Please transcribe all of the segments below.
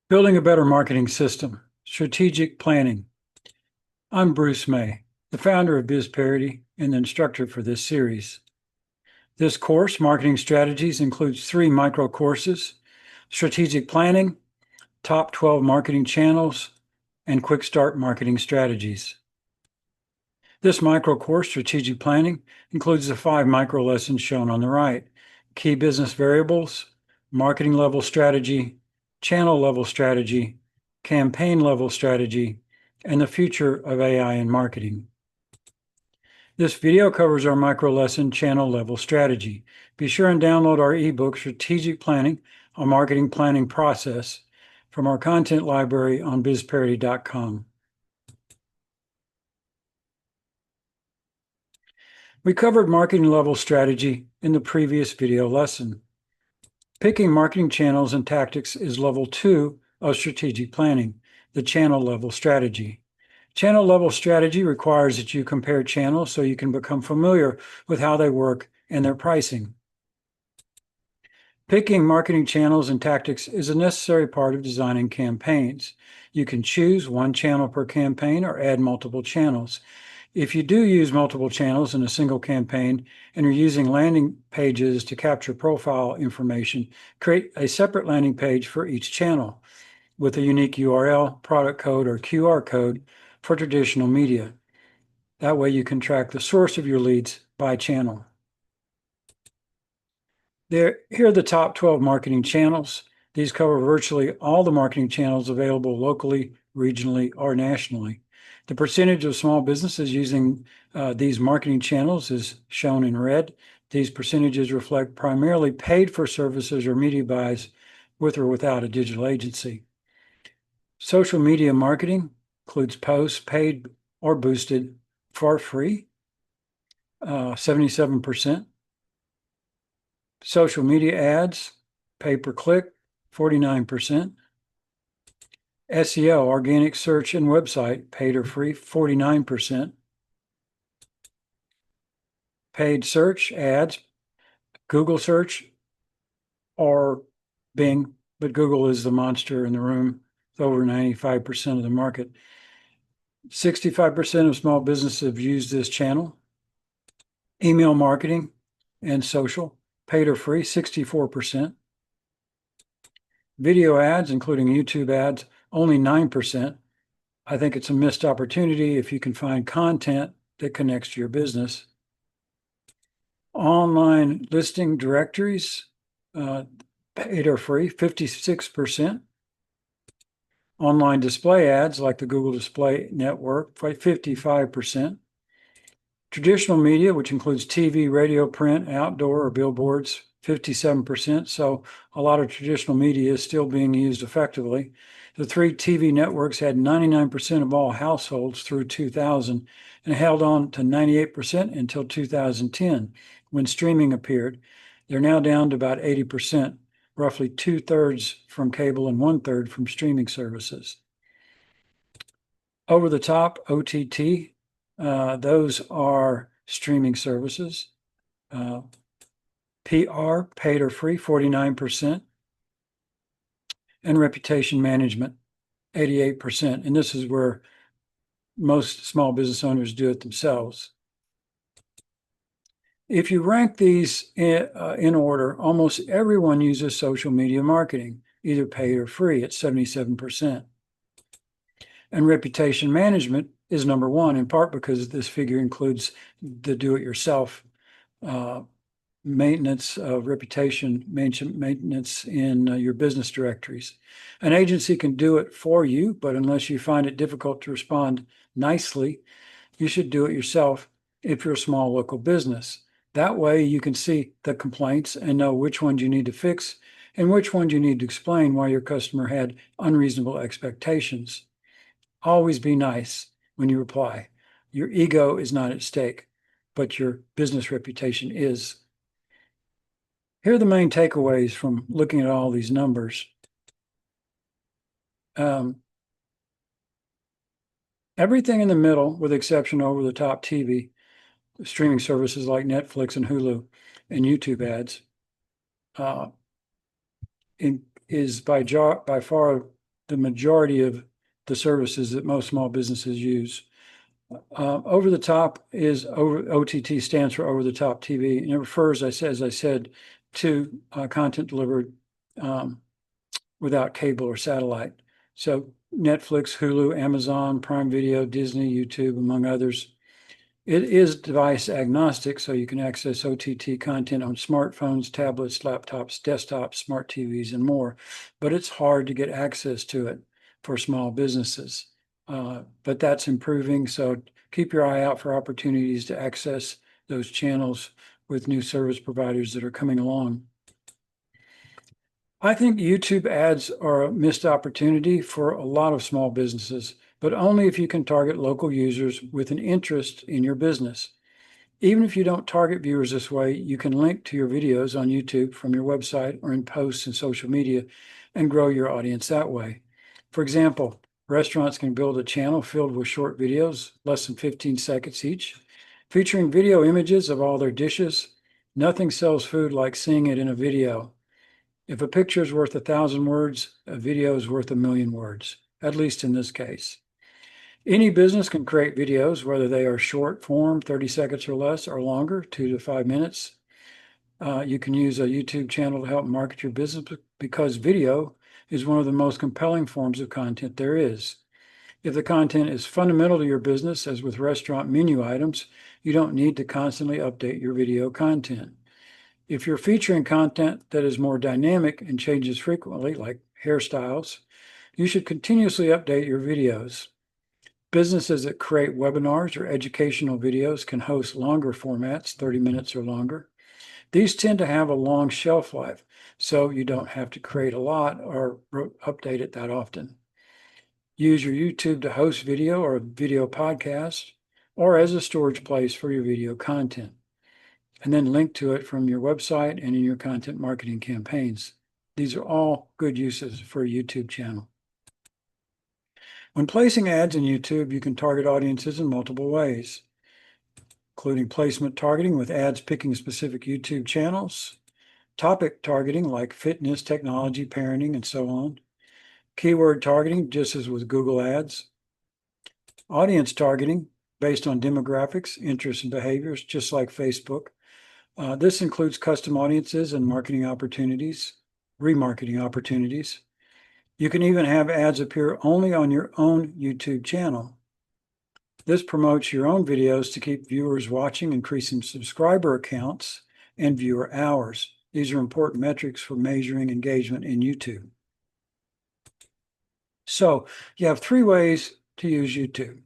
Building a better marketing system, strategic planning. I'm Bruce May, the founder of Bizperity and the instructor for this series. This course, Marketing Strategies, includes 3 micro courses: strategic planning, top 12 marketing channels, and quick start marketing strategies. This micro course, strategic planning, includes the 5 micro lessons shown on the right: key business variables, marketing level strategy, channel level strategy, campaign level strategy, and the future of AI in marketing. This video covers our micro lesson channel level strategy. Be sure and download our ebook, Strategic Planning, a Marketing Planning Process, from our content library on bizperity.com. We covered marketing level strategy in the previous video lesson. Picking marketing channels and tactics is level 2 of strategic planning, the channel level strategy. Channel level strategy requires that you compare channels so you can become familiar with how they work and their pricing. Picking marketing channels and tactics is a necessary part of designing campaigns. You can choose one channel per campaign or add multiple channels. If you do use multiple channels in a single campaign and you're using landing pages to capture profile information, create a separate landing page for each channel with a unique URL, product code, or QR code for traditional media. That way you can track the source of your leads by channel. Here are the top 12 marketing channels. These cover virtually all the marketing channels available locally, regionally, or nationally. The percentage of small businesses using these marketing channels is shown in red. These percentages reflect primarily paid for services or media buys with or without a digital agency. Social media marketing includes posts paid or boosted for free, 77%. Social media ads, pay-per-click, 49%. SEO, organic search and website, paid or free, 49%. Paid search, ads, Google search, or Bing, but Google is the monster in the room. It's over 95% of the market. 65% of small businesses have used this channel. Email marketing and social, paid or free, 64%. Video ads, including YouTube ads, only 9%. I think it's a missed opportunity if you can find content that connects to your business. Online listing directories, paid or free, 56%. Online display ads, like the Google Display Network, 55%. Traditional media, which includes TV, radio, print, outdoor, or billboards, 57%. So a lot of traditional media is still being used effectively. The 3 TV networks had 99% of all households through 2000 and held on to 98% until 2010 when streaming appeared. They're now down to about 80%, roughly 2/3 from cable and 1/3 from streaming services. Over the top, OTT, those are streaming services. PR, paid or free, 49%. And reputation management, 88%. And this is where most small business owners do it themselves. If you rank these in order, almost everyone uses social media marketing, either paid or free, at 77%. And reputation management is number 1, in part because this figure includes the do-it-yourself maintenance of reputation, maintenance in your business directories. An agency can do it for you, but unless you find it difficult to respond nicely, you should do it yourself if you're a small local business. That way you can see the complaints and know which ones you need to fix and which ones you need to explain why your customer had unreasonable expectations. Always be nice when you reply. Your ego is not at stake, but your business reputation is. Here are the main takeaways from looking at all these numbers. Everything in the middle, with the exception of over-the-top TV, streaming services like Netflix and Hulu, and YouTube ads, is by far the majority of the services that most small businesses use. Over the top is OTT stands for over the top TV, and it refers, as I said, to content delivered without cable or satellite. So Netflix, Hulu, Amazon, Prime Video, Disney, YouTube, among others. It is device agnostic, so you can access OTT content on smartphones, tablets, laptops, desktops, smart TVs, and more. But it's hard to get access to it for small businesses. But that's improving, so keep your eye out for opportunities to access those channels with new service providers that are coming along. I think YouTube ads are a missed opportunity for a lot of small businesses, but only if you can target local users with an interest in your business. Even if you don't target viewers this way, you can link to your videos on YouTube from your website or in posts and social media and grow your audience that way. For example, restaurants can build a channel filled with short videos, less than 15 seconds each, featuring video images of all their dishes. Nothing sells food like seeing it in a video. If a picture is worth 1,000 words, a video is worth 1,000,000 words, at least in this case. Any business can create videos, whether they are short form, 30 seconds or less, or longer, 2 to 5 minutes. You can use a YouTube channel to help market your business because video is one of the most compelling forms of content there is. If the content is fundamental to your business, as with restaurant menu items, you don't need to constantly update your video content. If you're featuring content that is more dynamic and changes frequently, like hairstyles, you should continuously update your videos. Businesses that create webinars or educational videos can host longer formats, 30 minutes or longer. These tend to have a long shelf life, so you don't have to create a lot or update it that often. Use your YouTube to host video or a video podcast, or as a storage place for your video content, and then link to it from your website and in your content marketing campaigns. These are all good uses for a YouTube channel. When placing ads in YouTube, you can target audiences in multiple ways, including placement targeting with ads picking specific YouTube channels, topic targeting like fitness, technology, parenting, and so on, keyword targeting, just as with Google Ads, audience targeting based on demographics, interests, and behaviors, just like Facebook. This includes custom audiences and marketing opportunities, remarketing opportunities. You can even have ads appear only on your own YouTube channel. This promotes your own videos to keep viewers watching, increasing subscriber counts and viewer hours. These are important metrics for measuring engagement in YouTube. So you have 3 ways to use YouTube: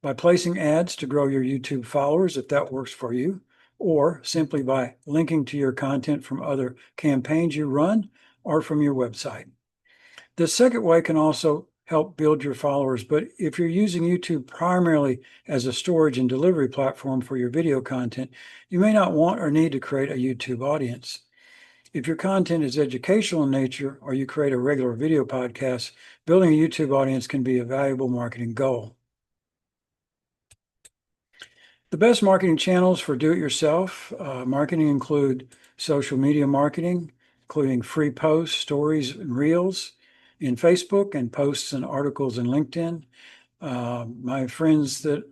by placing ads to grow your YouTube followers, if that works for you, or simply by linking to your content from other campaigns you run or from your website. The second way can also help build your followers, but if you're using YouTube primarily as a storage and delivery platform for your video content, you may not want or need to create a YouTube audience. If your content is educational in nature or you create a regular video podcast, building a YouTube audience can be a valuable marketing goal. The best marketing channels for do-it-yourself marketing include social media marketing, including free posts, stories, and reels in Facebook, and posts and articles in LinkedIn. My friends that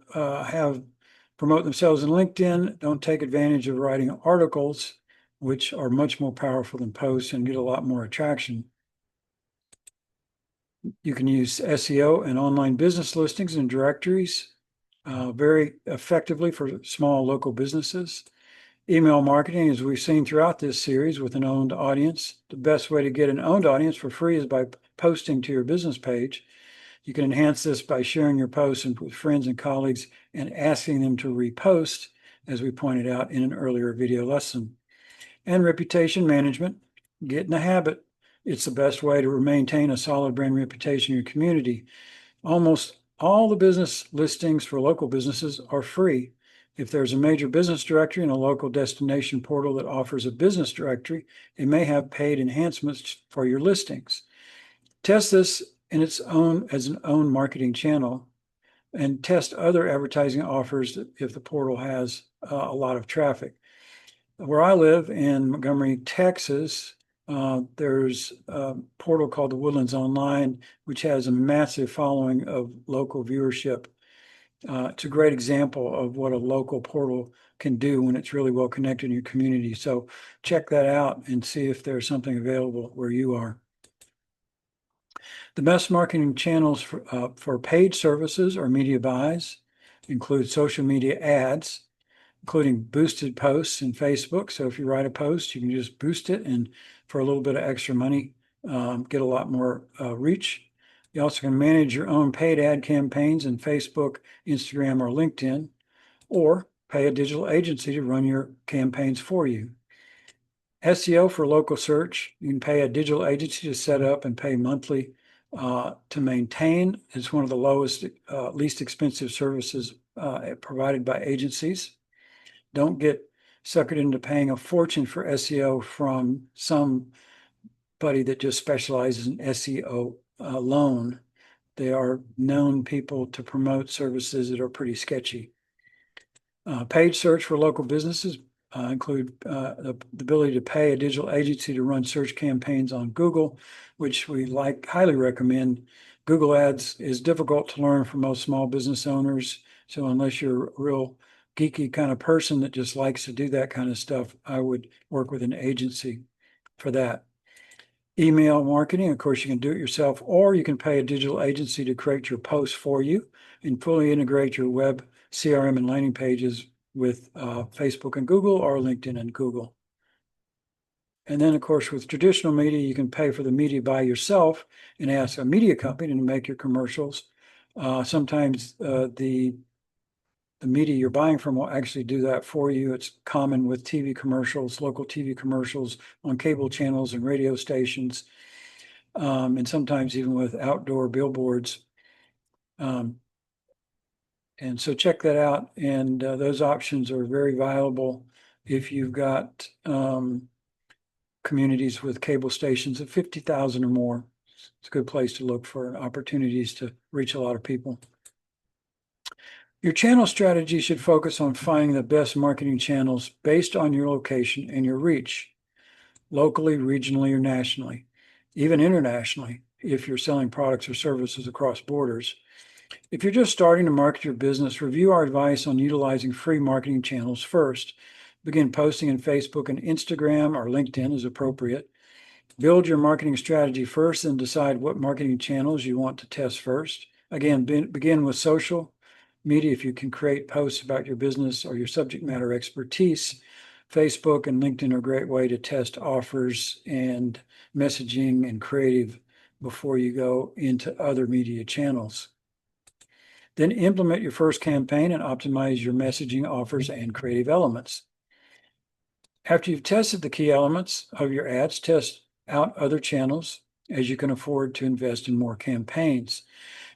promote themselves in LinkedIn don't take advantage of writing articles, which are much more powerful than posts and get a lot more attraction. You can use SEO and online business listings and directories very effectively for small local businesses. Email marketing, as we've seen throughout this series, with an owned audience. The best way to get an owned audience for free is by posting to your business page. You can enhance this by sharing your posts with friends and colleagues and asking them to repost, as we pointed out in an earlier video lesson. And reputation management, get in the habit. It's the best way to maintain a solid brand reputation in your community. Almost all the business listings for local businesses are free. If there's a major business directory and a local destination portal that offers a business directory, it may have paid enhancements for your listings. Test this in its own as an own marketing channel, and test other advertising offers if the portal has a lot of traffic. Where I live in Montgomery, Texas, There's a portal called the Woodlands Online, which has a massive following of local viewership. It's a great example of what a local portal can do when it's really well connected in your community. So check that out and see if there's something available where you are. The best marketing channels for paid services or media buys include social media ads, including boosted posts in Facebook. So if you write a post, you can just boost it and for a little bit of extra money, get a lot more reach. You also can manage your own paid ad campaigns in Facebook, Instagram, or LinkedIn, or pay a digital agency to run your campaigns for you. SEO for local search, you can pay a digital agency to set up and pay monthly to maintain. It's one of the lowest, least expensive services provided by agencies. Don't get suckered into paying a fortune for SEO from somebody that just specializes in SEO alone. They are known people to promote services that are pretty sketchy. Paid search for local businesses include the ability to pay a digital agency to run search campaigns on Google, which we highly recommend. Google Ads is difficult to learn for most small business owners. So unless you're a real geeky kind of person that just likes to do that kind of stuff, I would work with an agency for that. Email marketing, of course, you can do it yourself, or you can pay a digital agency to create your posts for you and fully integrate your web CRM and landing pages with Facebook and Google or LinkedIn and Google. And then, of course, with traditional media, you can pay for the media by yourself and ask a media company to make your commercials. Sometimes the media you're buying from will actually do that for you. It's common with TV commercials, local TV commercials on cable channels and radio stations, and sometimes even with outdoor billboards. And so check that out. And those options are very valuable if you've got communities with cable stations of 50,000 or more. It's a good place to look for opportunities to reach a lot of people. Your channel strategy should focus on finding the best marketing channels based on your location and your reach, locally, regionally, or nationally, even internationally, if you're selling products or services across borders. If you're just starting to market your business, review our advice on utilizing free marketing channels first. Begin posting in Facebook and Instagram or LinkedIn as appropriate. Build your marketing strategy first and decide what marketing channels you want to test first. Again, begin with social media if you can create posts about your business or your subject matter expertise. Facebook and LinkedIn are a great way to test offers and messaging and creative before you go into other media channels. Then implement your first campaign and optimize your messaging, offers, and creative elements. After you've tested the key elements of your ads, test out other channels as you can afford to invest in more campaigns.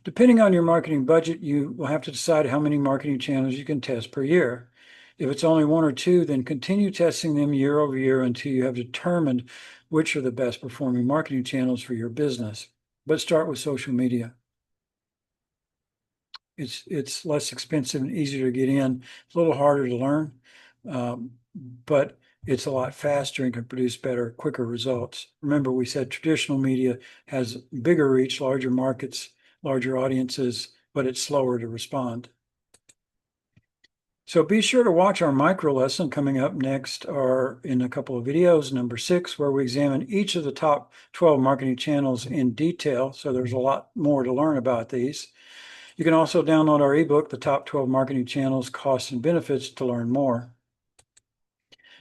Depending on your marketing budget, you will have to decide how many marketing channels you can test per year. If it's only one or two, then continue testing them year over year until you have determined which are the best performing marketing channels for your business. But start with social media. It's less expensive and easier to get in. It's a little harder to learn, but it's a lot faster and can produce better, quicker results. Remember, we said traditional media has bigger reach, larger markets, larger audiences, but it's slower to respond. So be sure to watch our micro lesson coming up next or in a couple of videos, number 6, where we examine each of the top 12 marketing channels in detail. So there's a lot more to learn about these. You can also download our ebook, The Top 12 Marketing Channels, Costs and Benefits, to learn more.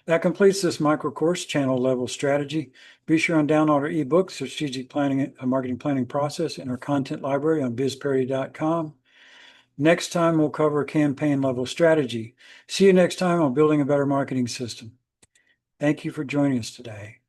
That completes this micro course, Channel Level Strategy. Be sure and download our ebook, Strategic Planning, a Marketing Planning Process, in our content library on bizperity.com. Next time, we'll cover campaign level strategy. See you next time on Building a Better Marketing System. Thank you for joining us today.